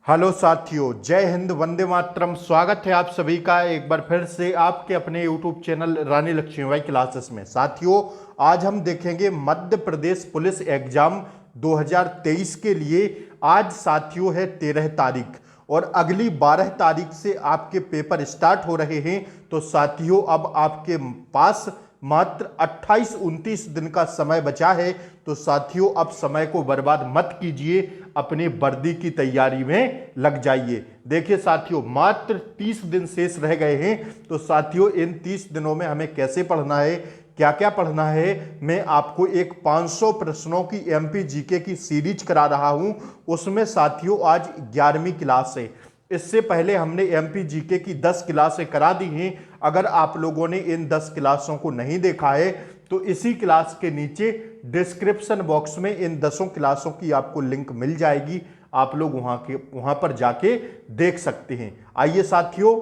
Hello साथियों, जय हिंद, वंदे मातरम। स्वागत है आप सभी का एक बार फिर से आपके अपने यूट्यूब चैनल रानी लक्ष्मीबाई क्लासेस में। साथियों, आज हम देखेंगे मध्य प्रदेश पुलिस एग्जाम 2023 के लिए। आज साथियों है 13 तारीख और अगली 12 तारीख से आपके पेपर स्टार्ट हो रहे हैं। तो साथियों, अब आपके पास मात्र 28-29 दिन का समय बचा है। तो साथियों, अब समय को बर्बाद मत कीजिए, अपनी वर्दी की तैयारी में लग जाइए। देखिए साथियों, मात्र 30 दिन शेष रह गए हैं। तो साथियों, इन 30 दिनों में हमें कैसे पढ़ना है, क्या क्या पढ़ना है, मैं आपको एक 500 प्रश्नों की एमपी जीके की सीरीज करा रहा हूं। उसमें साथियों आज 11वीं क्लास है। इससे पहले हमने एमपी जीके की 10 क्लासें करा दी हैं। अगर आप लोगों ने इन 10 क्लासों को नहीं देखा है तो इसी क्लास के नीचे डिस्क्रिप्शन बॉक्स में इन 10 क्लासों की आपको लिंक मिल जाएगी। आप लोग वहां पर जाके देख सकते हैं। आइए साथियों,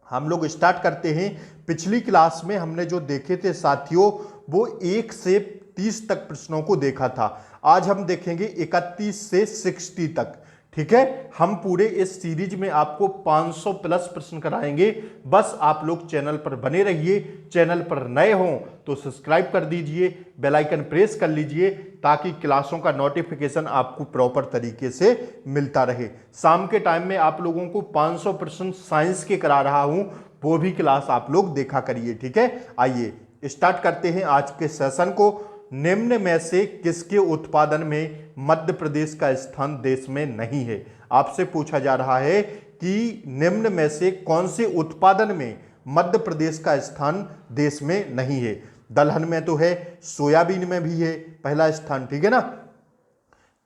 हम लोग स्टार्ट करते हैं। पिछली क्लास में हमने जो देखे थे साथियों, वो 1 से 30 तक प्रश्नों को देखा था। आज हम देखेंगे 31 से 60 तक। ठीक है, हम पूरे इस सीरीज में आपको 500 प्लस प्रश्न कराएंगे। बस आप लोग चैनल पर बने रहिए। चैनल पर नए हों तो सब्सक्राइब कर दीजिए, बेल आइकन प्रेस कर लीजिए, ताकि क्लासों का नोटिफिकेशन आपको प्रॉपर तरीके से मिलता रहे। शाम के टाइम में आप लोगों को 500 प्रश्न साइंस के करा रहा हूं, वो भी क्लास आप लोग देखा करिए। ठीक है, आइए स्टार्ट करते हैं आज के सेशन को। निम्न में से किसके उत्पादन में मध्य प्रदेश का स्थान देश में नहीं है? आपसे पूछा जा रहा है कि निम्न में से कौन से उत्पादन में मध्य प्रदेश का स्थान देश में नहीं है? दलहन में तो है, सोयाबीन में भी है पहला स्थान, ठीक है ना।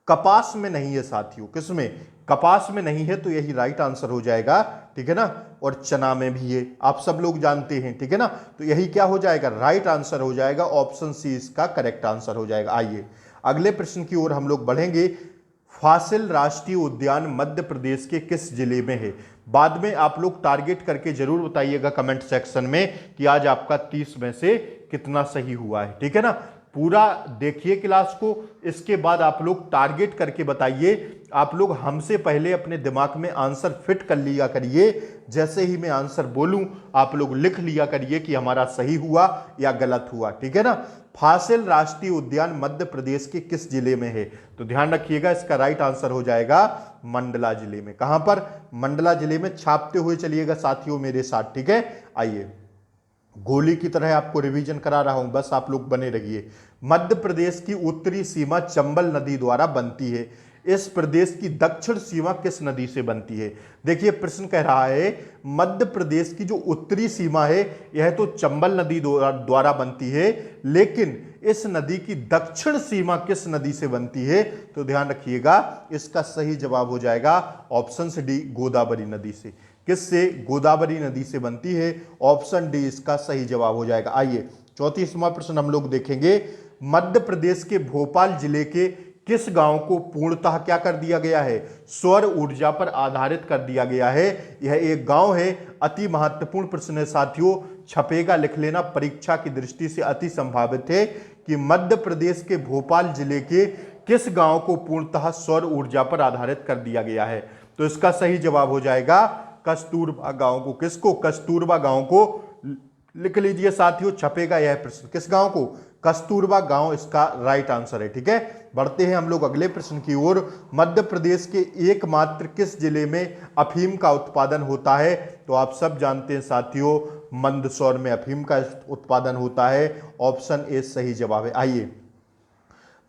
कपास में नहीं है साथियों, किसमें? कपास में नहीं है, तो यही राइट आंसर हो जाएगा, ठीक है ना। और चना में भी है, आप सब लोग जानते हैं, ठीक है ना। तो यही क्या हो जाएगा? राइट आंसर हो जाएगा। ऑप्शन सी इसका करेक्ट आंसर हो जाएगा। आइए अगले प्रश्न की ओर हम लोग बढ़ेंगे। फासिल राष्ट्रीय उद्यान मध्य प्रदेश के किस जिले में है? बाद में आप लोग टारगेट करके जरूर बताइएगा कमेंट सेक्शन में कि आज आपका 30 में से कितना सही हुआ है, ठीक है ना। पूरा देखिए क्लास को, इसके बाद आप लोग टारगेट करके बताइए। आप लोग हमसे पहले अपने दिमाग में आंसर फिट कर लिया करिए। जैसे ही मैं आंसर बोलूं आप लोग लिख लिया करिए कि हमारा सही हुआ या गलत हुआ, ठीक है ना। फासिल राष्ट्रीय उद्यान मध्य प्रदेश के किस जिले में है? तो ध्यान रखिएगा, इसका राइट आंसर हो जाएगा मंडला जिले में। कहां पर? मंडला जिले में। छापते हुए चलिएगा साथियों मेरे साथ, ठीक है। आइए, गोली की तरह आपको रिवीजन करा रहा हूं, बस आप लोग बने रहिए। मध्य प्रदेश की उत्तरी सीमा चंबल नदी द्वारा बनती है। इस प्रदेश की दक्षिण सीमा किस नदी से बनती है? देखिए प्रश्न कह रहा है मध्य प्रदेश की जो उत्तरी सीमा है यह तो चंबल नदी द्वारा बनती है, लेकिन इस नदी की दक्षिण सीमा किस नदी से बनती है? तो ध्यान रखिएगा, इसका सही जवाब हो जाएगा ऑप्शन डी, गोदावरी नदी से। किससे? गोदावरी नदी से बनती है। ऑप्शन डी इसका सही जवाब हो जाएगा। आइए 34वां प्रश्न हम लोग देखेंगे। मध्य प्रदेश के भोपाल जिले के किस गांव को पूर्णतः क्या कर दिया गया है? सौर ऊर्जा पर आधारित कर दिया गया है। यह एक गांव है। अति महत्वपूर्ण प्रश्न है साथियों, छपेगा, लिख लेना, परीक्षा की दृष्टि से अति संभावित है कि मध्य प्रदेश के भोपाल जिले के किस गांव को पूर्णतः सौर ऊर्जा पर आधारित कर दिया गया है? तो इसका सही जवाब हो जाएगा कस्तूरबा गांव को। किसको? कस्तूरबा गांव को। लिख लीजिए साथियों, छपेगा यह प्रश्न किस गांव को? कस्तूरबा गांव इसका राइट आंसर है, ठीक है। बढ़ते हैं हम लोग अगले प्रश्न की ओर। मध्य प्रदेश के एकमात्र किस जिले में अफीम का उत्पादन होता है? तो आप सब जानते हैं साथियों, मंदसौर में अफीम का उत्पादन होता है। ऑप्शन ए सही जवाब है। आइए,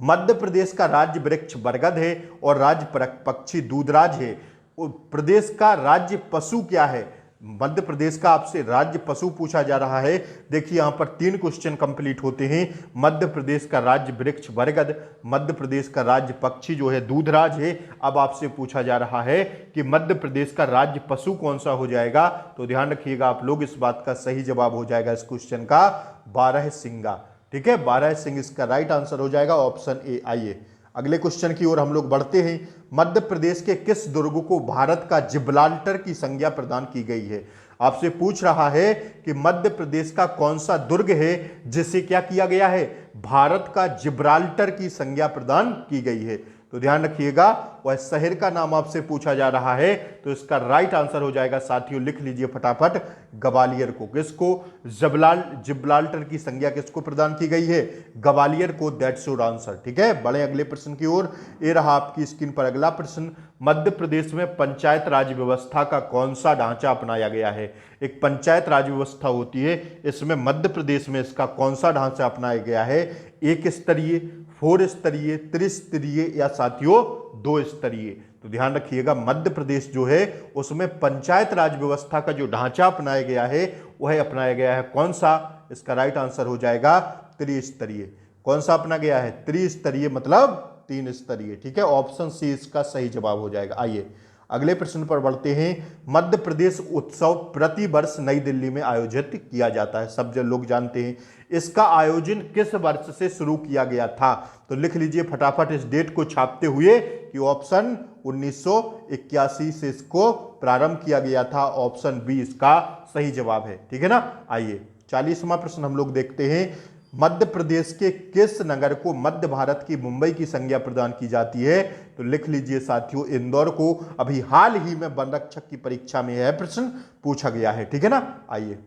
मध्य प्रदेश का राज्य वृक्ष बरगद है और राज्य पक्षी दूधराज है। प्रदेश का राज्य पशु क्या है? मध्य प्रदेश का आपसे राज्य पशु पूछा जा रहा है। देखिए यहां पर 3 क्वेश्चन कंप्लीट होते हैं। मध्य प्रदेश का राज्य वृक्ष बरगद, मध्य प्रदेश का राज्य पक्षी जो है दूधराज है। अब आपसे पूछा जा रहा है कि मध्य प्रदेश का राज्य पशु कौन सा हो जाएगा? तो ध्यान रखिएगा आप लोग, इस बात का सही जवाब हो जाएगा इस क्वेश्चन का बारहसिंगा, ठीक है। बारहसिंग इसका राइट आंसर हो जाएगा, ऑप्शन ए। आइए अगले क्वेश्चन की ओर हम लोग बढ़ते हैं। मध्य प्रदेश के किस दुर्ग को भारत का जिब्राल्टर की संज्ञा प्रदान की गई है? आपसे पूछ रहा है कि मध्य प्रदेश का कौन सा दुर्ग है जिसे क्या किया गया है? भारत का जिब्राल्टर की संज्ञा प्रदान की गई है। तो ध्यान रखिएगा, वह शहर का नाम आपसे पूछा जा रहा है, तो इसका राइट आंसर हो जाएगा साथियों, लिख लीजिए फटाफट, ग्वालियर को। किसको? जिब्राल्टर की संज्ञा किसको प्रदान की गई है? ग्वालियर को। That's your answer. ठीक है, बढ़े अगले प्रश्न की ओर। ये रहा आपकी स्क्रीन पर अगला प्रश्न। मध्य प्रदेश में पंचायत राज व्यवस्था का कौन सा ढांचा अपनाया गया है? एक पंचायत राज व्यवस्था होती है, इसमें मध्य प्रदेश में इसका कौन सा ढांचा अपनाया गया है? एक स्तरीय, 4 स्तरीय, त्रिस्तरीय या साथियों 2 स्तरीय? तो ध्यान रखिएगा, मध्य प्रदेश जो है उसमें पंचायत राज व्यवस्था का जो ढांचा अपनाया गया है वह अपनाया गया है कौन सा? इसका राइट आंसर हो जाएगा त्रिस्तरीय। कौन सा अपना गया है? त्रिस्तरीय, मतलब 3 स्तरीय। ठीक है, ऑप्शन सी इसका सही जवाब हो जाएगा। आइए अगले प्रश्न पर बढ़ते हैं। मध्य प्रदेश उत्सव प्रति वर्ष नई दिल्ली में आयोजित किया जाता है, सब लोग जानते हैं। इसका आयोजन किस वर्ष से शुरू किया गया था? तो लिख लीजिए फटाफट इस डेट को छापते हुए कि ऑप्शन 1981 से इसको प्रारंभ किया गया था। ऑप्शन बी इसका सही जवाब है। ठीक है ना। आइए 40वां प्रश्न हम लोग देखते हैं। मध्य प्रदेश के किस नगर को मध्य भारत की मुंबई की संज्ञा प्रदान की जाती है? तो लिख लीजिए साथियों, इंदौर को। अभी हाल ही में वन रक्षक की परीक्षा में यह प्रश्न पूछा गया है। ठीक है ना। आइए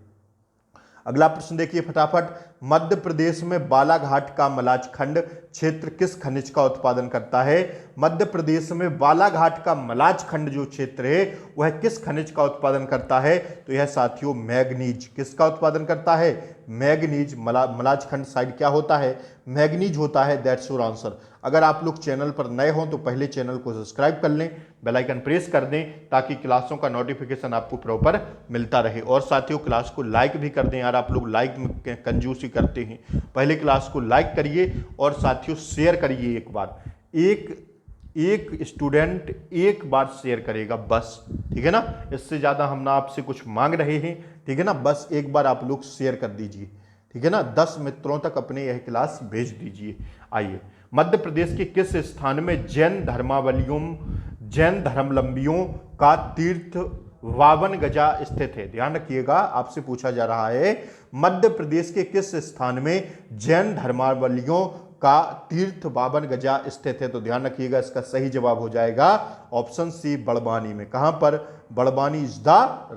अगला प्रश्न देखिए फटाफट। मध्य प्रदेश में बालाघाट का मलाज खंड क्षेत्र किस खनिज का उत्पादन करता है? मध्य प्रदेश में बालाघाट का मलाज खंड जो क्षेत्र है वह किस खनिज का उत्पादन करता है? तो यह साथियों मैग्नीज। किसका उत्पादन करता है? मैग्नीज। मलाज खंड साइड क्या होता है? मैग्नीज होता है। That's your answer. अगर आप लोग चैनल पर नए हों तो पहले चैनल को सब्सक्राइब कर लें, बेल आइकन प्रेस कर दें ताकि क्लासों का नोटिफिकेशन आपको प्रॉपर मिलता रहे। और साथियों क्लास को लाइक भी कर दें यार, आप लोग लाइक में कंजूसी करते हैं। पहले क्लास को लाइक करिए और साथियों शेयर करिए। एक बार एक स्टूडेंट एक बार शेयर करेगा बस। ठीक है ना, इससे ज़्यादा हम ना आपसे कुछ मांग रहे हैं। ठीक है ना, बस एक बार आप लोग शेयर कर दीजिए। ठीक है ना, 10 मित्रों तक अपने यह क्लास भेज दीजिए। आइए मध्य प्रदेश के किस स्थान में जैन धर्मावलंबियों का तीर्थ वावन गजा स्थित है? ध्यान रखिएगा, आपसे पूछा जा रहा है मध्य प्रदेश के किस स्थान में जैन धर्मावलंबियों का तीर्थ बावन गजा स्थित है? तो ध्यान रखिएगा, इसका सही जवाब हो जाएगा ऑप्शन सी, बड़वानी में। कहां पर? Barwani is the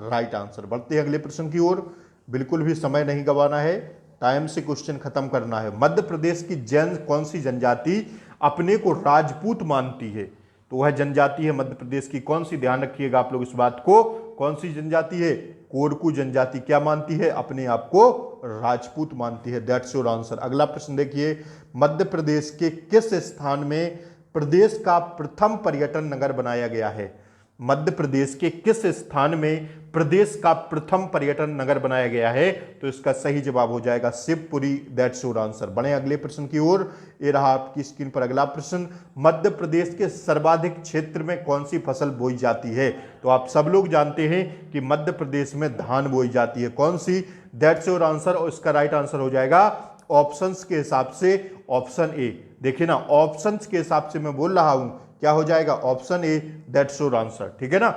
right answer. बढ़ते हैं अगले प्रश्न की ओर। बिल्कुल भी समय नहीं गंवाना है, टाइम से क्वेश्चन खत्म करना है। मध्य प्रदेश की जैन कौन सी जनजाति अपने को राजपूत मानती है? तो वह जनजाति है मध्य प्रदेश की कौन सी? ध्यान रखिएगा आप लोग इस बात को। कौन सी जनजाति है? कोरकू जनजाति क्या मानती है? अपने आप को राजपूत मानती है। That's your answer. अगला प्रश्न देखिए। मध्य प्रदेश के किस स्थान में प्रदेश का प्रथम पर्यटन नगर बनाया गया है? मध्य प्रदेश के किस स्थान में प्रदेश का प्रथम पर्यटन नगर बनाया गया है? तो इसका सही जवाब हो जाएगा शिवपुरी। That's your answer. बढ़े अगले प्रश्न की ओर। ये रहा आपकी स्क्रीन पर अगला प्रश्न। मध्य प्रदेश के सर्वाधिक क्षेत्र में कौन सी फसल बोई जाती है? तो आप सब लोग जानते हैं कि मध्य प्रदेश में धान बोई जाती है। कौन सी? That's your answer. और इसका राइट आंसर हो जाएगा ऑप्शंस के हिसाब से ऑप्शन ए। देखिए ना, ऑप्शंस के हिसाब से मैं बोल रहा हूं, क्या हो जाएगा? Option A. That's your answer. ठीक है ना।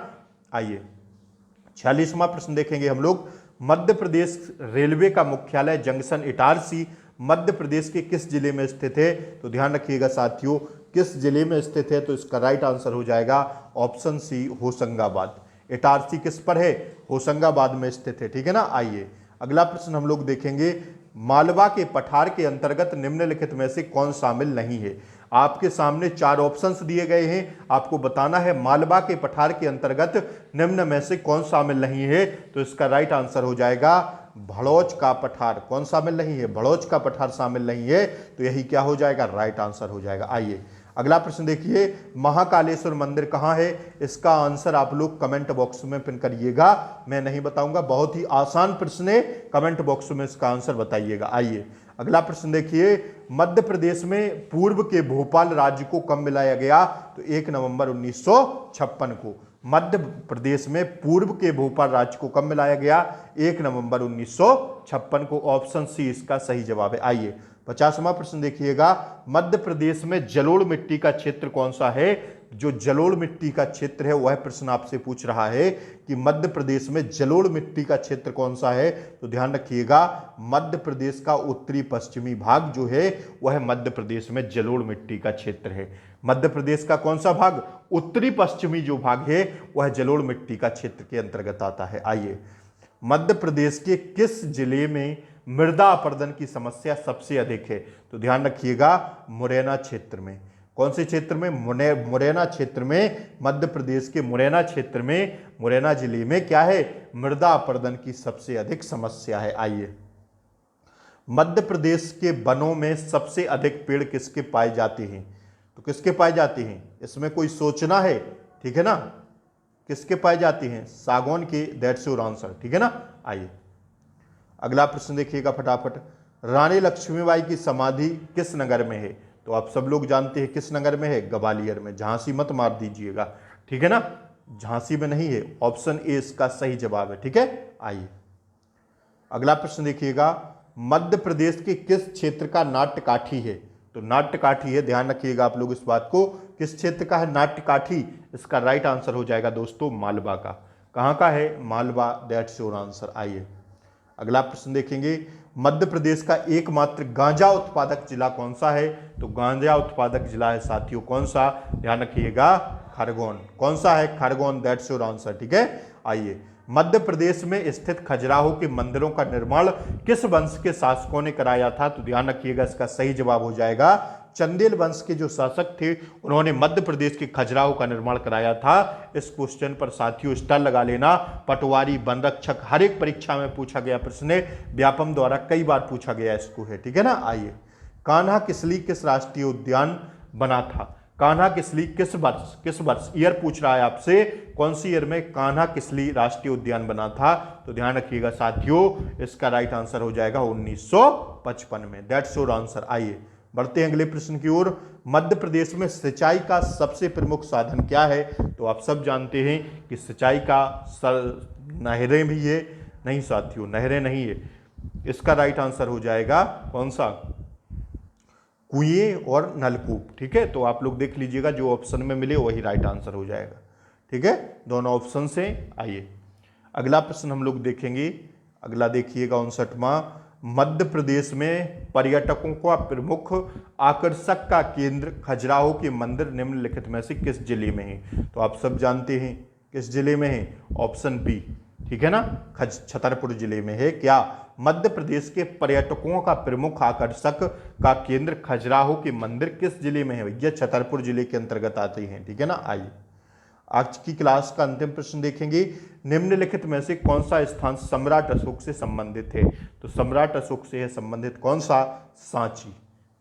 आइए 46वां प्रश्न देखेंगे हम लोग। मध्य प्रदेश रेलवे का मुख्यालय जंक्शन इटारसी मध्य प्रदेश के किस जिले में स्थित है? तो ध्यान रखिएगा साथियों, किस जिले में स्थित है? तो इसका राइट आंसर हो जाएगा ऑप्शन सी, होशंगाबाद। इटारसी किस पर है? होशंगाबाद में स्थित है। ठीक है ना। आइए अगला प्रश्न हम लोग देखेंगे। मालवा के पठार के अंतर्गत निम्नलिखित में से कौन शामिल नहीं है? आपके सामने 4 ऑप्शंस दिए गए हैं, आपको बताना है मालवा के पठार के अंतर्गत निम्न में से कौन शामिल नहीं है। तो इसका राइट आंसर हो जाएगा भड़ौच का पठार। कौन शामिल नहीं है? भड़ौच का पठार शामिल नहीं है। तो यही क्या हो जाएगा? राइट आंसर हो जाएगा। आइए अगला प्रश्न देखिए। महाकालेश्वर मंदिर कहां है? इसका आंसर आप लोग कमेंट बॉक्स में पिन करिएगा, मैं नहीं बताऊंगा। बहुत ही आसान प्रश्न है, कमेंट बॉक्स में इसका आंसर बताइएगा। आइए अगला प्रश्न देखिए। मध्य प्रदेश में पूर्व के भोपाल राज्य को कब मिलाया गया? तो 1 नवंबर 1956 को। मध्य प्रदेश में पूर्व के भोपाल राज्य को कब मिलाया गया? 1 नवंबर 1956 को। ऑप्शन सी इसका सही जवाब है। आइए 50वां प्रश्न देखिएगा। मध्य प्रदेश में जलोढ़ मिट्टी का क्षेत्र कौन सा है? जो जलोढ़ मिट्टी का क्षेत्र है वह प्रश्न आपसे पूछ रहा है कि मध्य प्रदेश में जलोढ़ मिट्टी का क्षेत्र कौन सा है। तो ध्यान रखिएगा, मध्य प्रदेश का उत्तरी पश्चिमी भाग जो है वह मध्य प्रदेश में जलोढ़ मिट्टी का क्षेत्र है। मध्य प्रदेश का कौन सा भाग, उत्तरी पश्चिमी जो भाग है वह जलोढ़ मिट्टी का क्षेत्र के अंतर्गत आता है। आइए, मध्य प्रदेश के किस जिले में मृदा अपरदन की समस्या सबसे अधिक है। तो ध्यान रखिएगा, मुरैना क्षेत्र में। कौन से क्षेत्र में, मुरैना क्षेत्र में, मध्य प्रदेश के मुरैना क्षेत्र में, मुरैना जिले में क्या है, मृदा अपरदन की सबसे अधिक समस्या है। आइए, मध्य प्रदेश के वनों में सबसे अधिक पेड़ किसके पाए जाते हैं। तो किसके पाए जाते हैं, इसमें कोई सोचना है, ठीक है ना, किसके पाए जाते हैं, सागौन के, दैट्स योर आंसर, ठीक है ना। आइए अगला प्रश्न देखिएगा फटाफट। रानी लक्ष्मीबाई की समाधि किस नगर में है। तो आप सब लोग जानते हैं किस नगर में है, ग्वालियर में। झांसी मत मार दीजिएगा, ठीक है ना, झांसी में नहीं है। ऑप्शन ए इसका सही जवाब है, ठीक है। आइए अगला प्रश्न देखिएगा, मध्य प्रदेश के किस क्षेत्र का नाट्यकाठी है। तो नाट्यकाठी है, ध्यान रखिएगा आप लोग इस बात को, किस क्षेत्र का है नाट्यकाठी। इसका राइट आंसर हो जाएगा दोस्तों मालवा का। कहाँ का है, मालवा, दैट्स योर आंसर। आइए अगला प्रश्न देखेंगे, मध्य प्रदेश का एकमात्र गांजा उत्पादक जिला कौन सा है। तो गांजा उत्पादक जिला है साथियों कौन सा, ध्यान रखिएगा, खरगोन। कौन सा है, खरगोन, दैट्स योर आंसर, ठीक है। आइए, मध्य प्रदेश में स्थित खजुराहो के मंदिरों का निर्माण किस वंश के शासकों ने कराया था। तो ध्यान रखिएगा, इसका सही जवाब हो जाएगा चंदेल वंश के जो शासक थे उन्होंने मध्य प्रदेश के खजुराहो का निर्माण कराया था। इस क्वेश्चन पर साथियों स्टार लगा लेना। पटवारी, वन रक्षक, हर एक परीक्षा में पूछा गया प्रश्न है, व्यापम द्वारा कई बार पूछा गया इसको है, ठीक है ना। आइए, कान्हा किसली किस राष्ट्रीय उद्यान बना था। कान्हा किसली किस वर्ष ईयर पूछ रहा है आपसे, कौन सी ईयर में कान्हा किसली राष्ट्रीय उद्यान बना था। तो ध्यान रखिएगा साथियों, इसका राइट आंसर हो जाएगा 1955 में, दैट्स योर आंसर। आइए बढ़ते हैं अगले प्रश्न की ओर। मध्य प्रदेश में सिंचाई का सबसे प्रमुख साधन क्या है। तो आप सब जानते हैं कि सिंचाई का नहरें भी है, नहीं साथियों नहरें नहीं है, इसका राइट आंसर हो जाएगा कौन सा, कुएं और नलकूप, ठीक है। तो आप लोग देख लीजिएगा जो ऑप्शन में मिले वही राइट आंसर हो जाएगा, ठीक है, दोनों ऑप्शन से। आइए अगला प्रश्न हम लोग देखेंगे। अगला देखिएगा 59वां, मध्य प्रदेश में पर्यटकों का प्रमुख आकर्षक का केंद्र खजुराहो के मंदिर निम्नलिखित में से किस जिले में है। तो आप सब जानते हैं किस जिले में है, ऑप्शन बी, ठीक है ना, छतरपुर जिले में है। क्या मध्य प्रदेश के पर्यटकों का प्रमुख आकर्षक का केंद्र खजुराहो के मंदिर किस जिले में है भैया, छतरपुर जिले के अंतर्गत आते हैं, ठीक है ना। आइए आज की क्लास का अंतिम प्रश्न देखेंगे, निम्नलिखित में से कौन सा स्थान सम्राट अशोक से संबंधित है। तो सम्राट अशोक से है संबंधित कौन सा, सांची।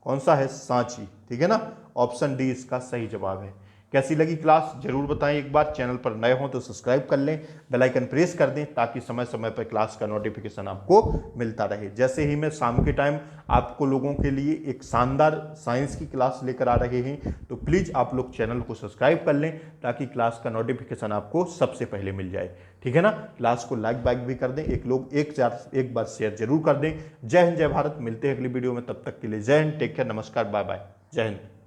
कौन सा है, सांची, ठीक है ना, ऑप्शन डी इसका सही जवाब है। कैसी लगी क्लास जरूर बताएं एक बार। चैनल पर नए हो तो सब्सक्राइब कर लें, बेल आइकन प्रेस कर दें ताकि समय समय पर क्लास का नोटिफिकेशन आपको मिलता रहे। जैसे ही मैं शाम के टाइम आपको लोगों के लिए एक शानदार साइंस की क्लास लेकर आ रहे हैं तो प्लीज़ आप लोग चैनल को सब्सक्राइब कर लें ताकि क्लास का नोटिफिकेशन आपको सबसे पहले मिल जाए, ठीक है ना। क्लास को लाइक बाइक भी कर दें, एक बार शेयर जरूर कर दें। जय हिंद, जय भारत। मिलते हैं अगली वीडियो में, तब तक के लिए जय हिंद, टेक केयर, नमस्कार, बाय बाय, जय हिंद।